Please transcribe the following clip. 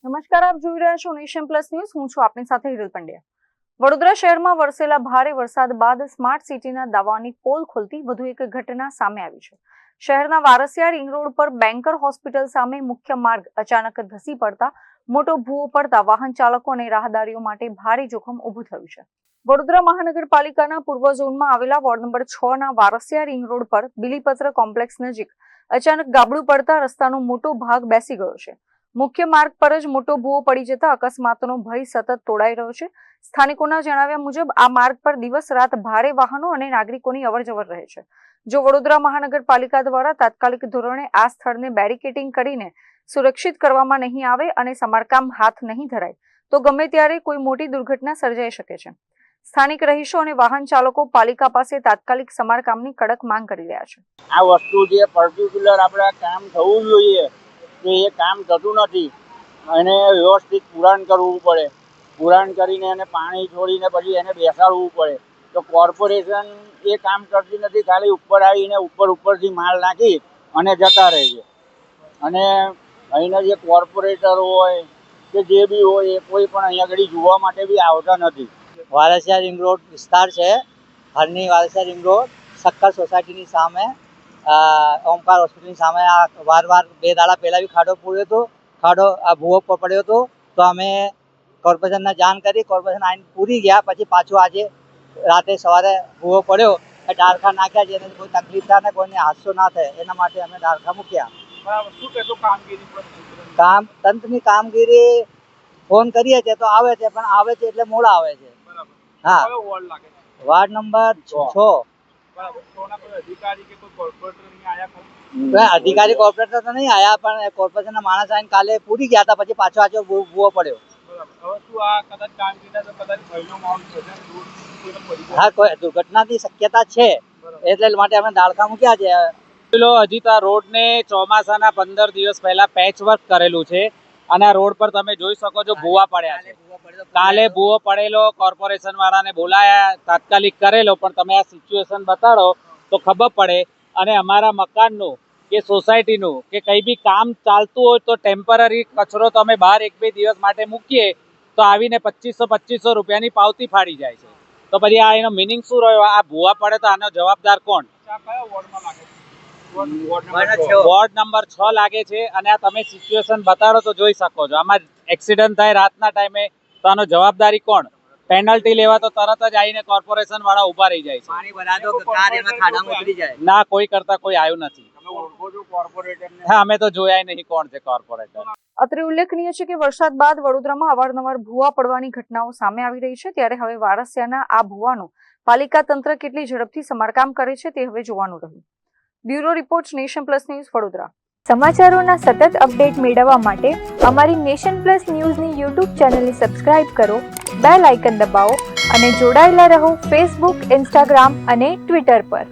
નમસ્કાર, આપ જોઈ રહ્યા છો નેશન પ્લસ ન્યૂઝ. હું છું આપની સાથે હિરલ પંડ્યા. વડોદરા શહેરમાં વરસેલા ભારે વરસાદ બાદ સ્માર્ટ સિટીના દાવાની પોલ ખોલતી વધુ એક ઘટના સામે આવી છે. શહેરના વારસિયા રિંગ રોડ પર બેન્કર હોસ્પિટલ સામે મુખ્ય માર્ગ અચાનક ધસી પડતા મોટો ભૂવો પડતા વાહન ચાલકો અને રાહદારીઓ માટે ભારે જોખમ ઊભું થયું છે. વડોદરા મહાનગરપાલિકાના પૂર્વ ઝોનમાં આવેલા વોર્ડ નંબર 6 ના વારસિયા રિંગ રોડ પર બિલીપત્ર કોમ્પ્લેક્સ નજીક અચાનક ગાબડું પડતા રસ્તાનો મોટો ભાગ બેસી ગયો છે. મુખ્ય માર્ગ પર જ મોટો ભૂવો પડી જતા અકસ્માતનો ભય સતત તોડાઈ રહ્યો છે. સ્થાનિકોના જણાવ્યા મુજબ આ માર્ગ પર દિવસ રાત ભારે વાહનો અને નાગરિકોની અવરજવર રહે છે. જો વડોદરા મહાનગરપાલિકા દ્વારા તાત્કાલિક ધોરણે આ સ્થળને બેરિકેડિંગ કરીને સુરક્ષિત કરવામાં નહીં આવે અને સમારકામ હાથ નહીં ધરાય તો ગમે ત્યારે કોઈ મોટી દુર્ઘટના સર્જાઈ શકે છે. સ્થાનિક રહીશો અને વાહન ચાલકો પાલિકા પાસે તાત્કાલિક સમારકામની કડક માંગ કરી રહ્યા છે. આ વસ્તુ જે પર્ટિક્યુલર આપણે કામ થવું જોઈએ તો એ કામ થતું નથી અને વ્યવસ્થિત પુરાણ કરવું પડે. પુરાણ કરીને એને પાણી છોડીને પછી એને બેસાડવું પડે. તો કોર્પોરેશન એ કામ કરતી નથી, ખાલી ઉપર આવીને ઉપરથી માલ નાખી અને જતા રહે છે. અને અહીંના જે કોર્પોરેટર હોય કે જે બી હોય એ કોઈ પણ અહીંયા આગળ જોવા માટે બી આવતા નથી. વારસિયા રિંગ રોડ વિસ્તાર છે. હાલની વારસિયા રિંગ રોડ સક્કર સોસાયટીની સામે ઓમકાર હોસ્પિટલની સામે આ વાર 2 દાડા પહેલાં બી ખાડો પડ્યો હતો. આ ભૂવો પડ્યો હતો તો અમે કોર્પોરેશનને જાણ કરી. કોર્પોરેશન આવીને પૂરી ગયા. પછી પાછું આજે રાતે સવારે ભૂવો પડ્યો, ડાળખા નાખ્યા, જેને કોઈ તકલીફ થાય ને કોઈને હાદસો ના થાય એના માટે અમે ડાળખા મૂક્યા. શું કહેશો કામગીરી? તંત્રની કામગીરી ફોન કરીએ છીએ તો આવે છે, પણ આવે છે એટલે મોડા આવે છે. હા, વોર્ડ નંબર 6. અધિકારી કોર્પોરેટર તો નહીં આવ્યા, પણ કોર્પોરેશનના માણસ આવીને કાલે પૂરી ગયા હતા. પછી પાછો આજે ભૂવો પડ્યો. હા, કોઈ દુર્ઘટનાની શક્યતા છે એટલે માટે અમે ડાળખા મૂક્યા છે. હજી તો આ રોડને ચોમાસાના 15 દિવસ પહેલા પેચ વર્ક કરેલું છે અને આ રોડ પર તમે જોઈ શકો છો ભૂવા પડ્યા છે. કાલે ભૂવો પડેલો, કોર્પોરેશન વાળાને બોલાયા, તાત્કાલિક કરેલો, પણ તમે આ સિચ્યુએશન બતાડો તો ખબર પડે. અને અમારા મકાનનું કે સોસાયટીનું કે કંઈ બી કામ ચાલતું હોય તો ટેમ્પરરી કચરો તમે બહાર 1-2 દિવસ માટે મૂકીએ તો આવીને 2500 રૂપિયાની પાવતી ફાડી જાય છે. તો પછી આ એનો મિનિંગ શું રહ્યો? આ ભૂવા પડે તો આનો જવાબદાર કોણ? વોર્ડ નંબર 6 લાગે છે. અને આ તમે સિચ્યુએશન બતાડો તો જોઈ શકો છો. આમાં એક્સિડન્ટ થાય રાતના ટાઈમે તો આનો જવાબદારી કોણ? પેનલ્ટી લેવા તો તરત જ આવીને કોર્પોરેશન વાળા ઉભા રહી જાય છે. ના, કોઈ કરતા કોઈ આવ્યું નથી. હા, અમે તો જોયા નહીં કોણ છે કોર્પોરેટર. અત્રે ઉલ્લેખનીય છે કે વરસાદ બાદ વડોદરામાં અવારનવાર ભૂવા પડવાની ઘટનાઓ સામે આવી રહી છે. ત્યારે હવે વારસિયાના આ ભૂવાનું પાલિકા તંત્ર કેટલી ઝડપથી સમારકામ કરે છે તે હવે જોવાનું રહ્યું. Bureau report, nation plus news, Vadodara. સમાચારોના સતત અપડેટ મેળવવા માટે અમારી નેશન પ્લસ ન્યૂઝની યુટ્યુબ ચેનલને સબસ્ક્રાઇબ કરો, બેલ આઇકન દબાવો અને જોડાયેલા રહો ફેસબુક, ઇન્સ્ટાગ્રામ અને ટ્વિટર પર.